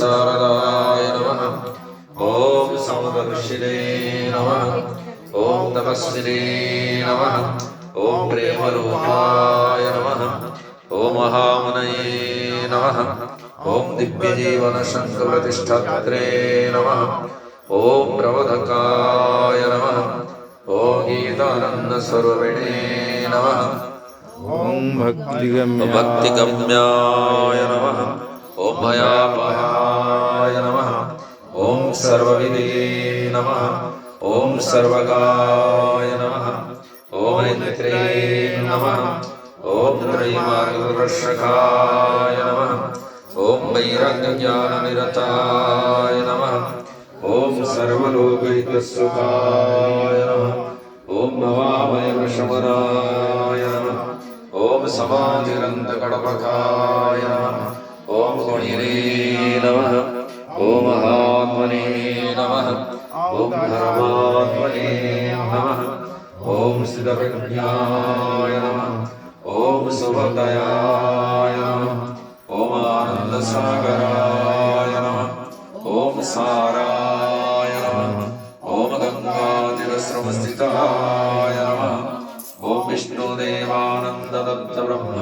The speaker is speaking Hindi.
शारदाय नमः। ओम समदर्शिने नमः। ओम तपस्विने नमः। ओम प्रेमरूपाय नमः। ओम महामुनये नमः। ओम दिव्यजीवन शङ्खप्रतिष्ठात्रे नमः। ओम प्रबोधकाय नमः। ओम गीतानन्दस्वरूपिणे नमः। ओम भक्तिगम्याय नमः। ओम भयापहाय नमः। ओम सर्वविदे नमः। ओम सर्वगाय नमः। ओम नेत्रे नमः। ओम त्रयीमार्गदर्शकाय नमः। ओम वैराग्यज्ञाननिरताय नमः। ओम सर्वलोकहितसुखाय नमः। ओम भवाभयप्रशमनाय नमः। ओम समाधिरन्तकड़पकाय नमः। ओम गुणिरे नमः। ओम महात्मने नमः। ओम धर्मात्मने नमः। ओम सिद्धप्रज्ञाय नमः। ओम सुभदयाय नमः। ओम आनन्दसागराय नमः। ओम साराय नमः। ओम गंगातीरस्रवस्थिताय नमः। ओम विष्णुदेवानन्ददत्त ब्रह्म